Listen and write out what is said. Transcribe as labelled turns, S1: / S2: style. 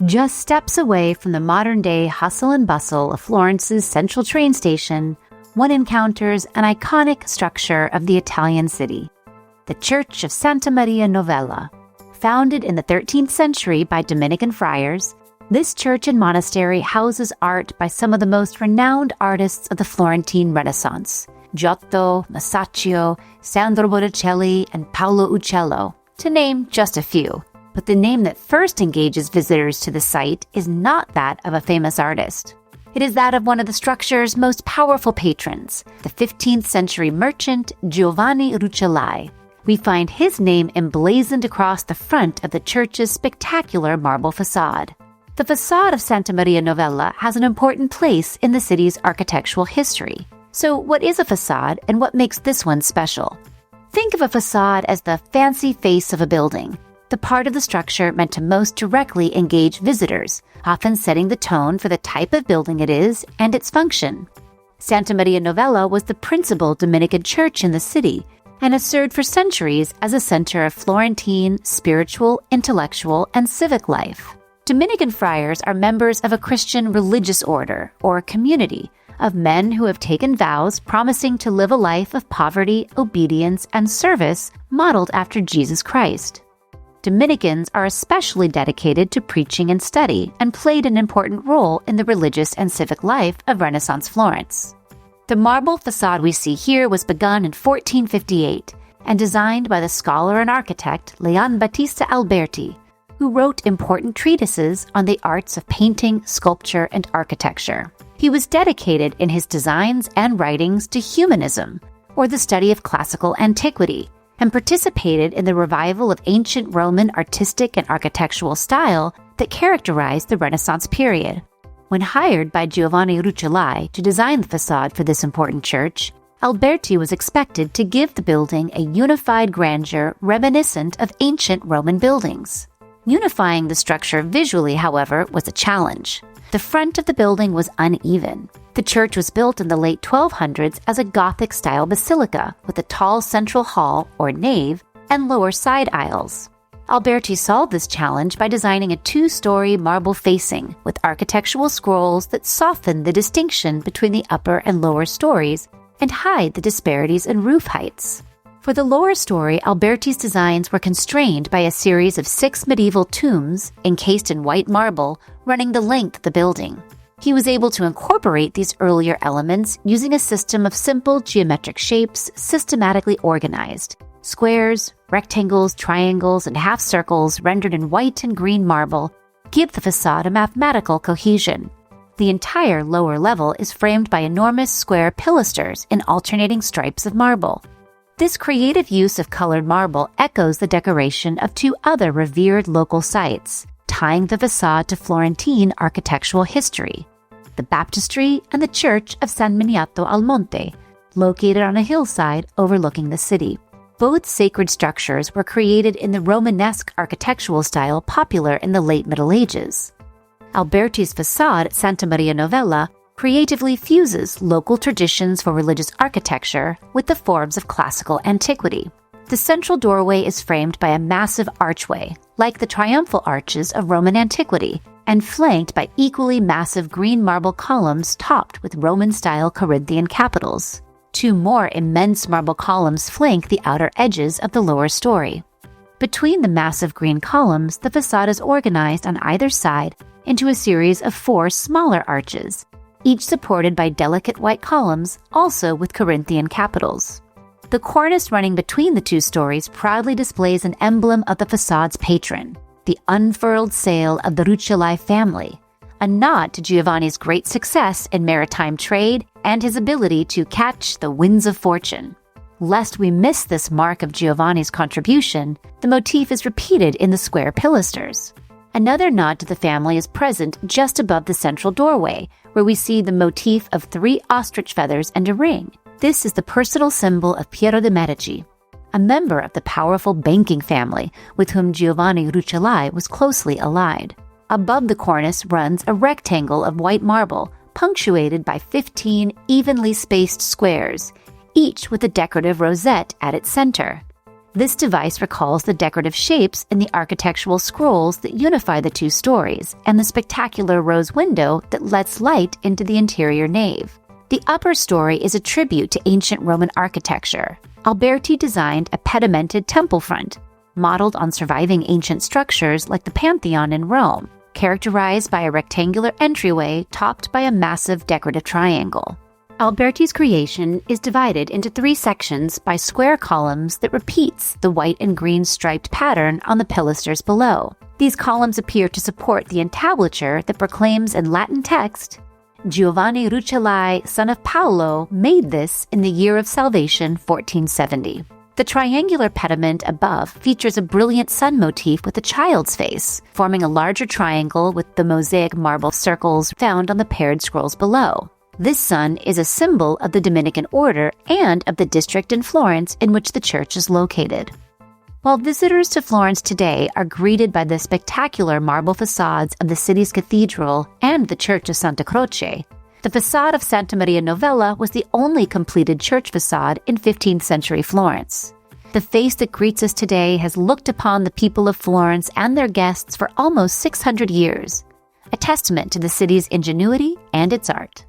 S1: Just steps away from the modern-day hustle and bustle of Florence's central train station, one encounters an iconic structure of the Italian city, the Church of Santa Maria Novella. Founded in the 13th century by Dominican friars, this church and monastery houses art by some of the most renowned artists of the Florentine Renaissance: Giotto, Masaccio, Sandro Botticelli, and Paolo Uccello, to name just a few. But the name that first engages visitors to the site is not that of a famous artist. It is that of one of the structure's most powerful patrons, the 15th century merchant Giovanni Rucellai. We find his name emblazoned across the front of the church's spectacular marble facade. The facade of Santa Maria Novella has an important place in the city's architectural history. So what is a facade and what makes this one special? Think of a facade as the fancy face of a building, the part of the structure meant to most directly engage visitors, often setting the tone for the type of building it is and its function. Santa Maria Novella was the principal Dominican church in the city and has served for centuries as a center of Florentine spiritual, intellectual, and civic life. Dominican friars are members of a Christian religious order or community of men who have taken vows promising to live a life of poverty, obedience, and service modeled after Jesus Christ. Dominicans are especially dedicated to preaching and study and played an important role in the religious and civic life of Renaissance Florence. The marble facade we see here was begun in 1458 and designed by the scholar and architect Leon Battista Alberti, who wrote important treatises on the arts of painting, sculpture, and architecture. He was dedicated in his designs and writings to humanism, or the study of classical antiquity, and participated in the revival of ancient Roman artistic and architectural style that characterized the Renaissance period. When hired by Giovanni Rucellai to design the facade for this important church, Alberti was expected to give the building a unified grandeur reminiscent of ancient Roman buildings. Unifying the structure visually, however, was a challenge. The front of the building was uneven. The church was built in the late 1200s as a Gothic-style basilica with a tall central hall, or nave, and lower side aisles. Alberti solved this challenge by designing a two-story marble facing with architectural scrolls that soften the distinction between the upper and lower stories and hide the disparities in roof heights. For the lower story, Alberti's designs were constrained by a series of 6 medieval tombs encased in white marble running the length of the building. He was able to incorporate these earlier elements using a system of simple geometric shapes systematically organized. Squares, rectangles, triangles, and half circles rendered in white and green marble give the facade a mathematical cohesion. The entire lower level is framed by enormous square pilasters in alternating stripes of marble. This creative use of colored marble echoes the decoration of 2 other revered local sites, tying the facade to Florentine architectural history: the baptistry and the Church of San Miniato al Monte, located on a hillside overlooking the city. Both sacred structures were created in the Romanesque architectural style popular in the late Middle Ages. Alberti's facade at Santa Maria Novella creatively fuses local traditions for religious architecture with the forms of classical antiquity. The central doorway is framed by a massive archway, like the triumphal arches of Roman antiquity, and flanked by equally massive green marble columns topped with Roman-style Corinthian capitals. 2 more immense marble columns flank the outer edges of the lower story. Between the massive green columns, the facade is organized on either side into a series of 4 smaller arches, each supported by delicate white columns, also with Corinthian capitals. The cornice running between the 2 stories proudly displays an emblem of the facade's patron, the unfurled sail of the Rucellai family, a nod to Giovanni's great success in maritime trade and his ability to catch the winds of fortune. Lest we miss this mark of Giovanni's contribution, the motif is repeated in the square pilasters. Another nod to the family is present just above the central doorway, where we see the motif of 3 ostrich feathers and a ring. This is the personal symbol of Piero de' Medici, a member of the powerful banking family with whom Giovanni Rucellai was closely allied. Above the cornice runs a rectangle of white marble, punctuated by 15 evenly spaced squares, each with a decorative rosette at its center. This device recalls the decorative shapes in the architectural scrolls that unify the two stories and the spectacular rose window that lets light into the interior nave. The upper story is a tribute to ancient Roman architecture. Alberti designed a pedimented temple front, modeled on surviving ancient structures like the Pantheon in Rome, characterized by a rectangular entryway topped by a massive decorative triangle. Alberti's creation is divided into 3 sections by square columns that repeats the white and green striped pattern on the pilasters below. These columns appear to support the entablature that proclaims in Latin text, Giovanni Rucellai, son of Paolo, made this in the year of salvation 1470. The triangular pediment above features a brilliant sun motif with a child's face, forming a larger triangle with the mosaic marble circles found on the paired scrolls below. This sun is a symbol of the Dominican order and of the district in Florence in which the church is located. While visitors to Florence today are greeted by the spectacular marble facades of the city's cathedral and the Church of Santa Croce, the facade of Santa Maria Novella was the only completed church facade in 15th century Florence. The face that greets us today has looked upon the people of Florence and their guests for almost 600 years, a testament to the city's ingenuity and its art.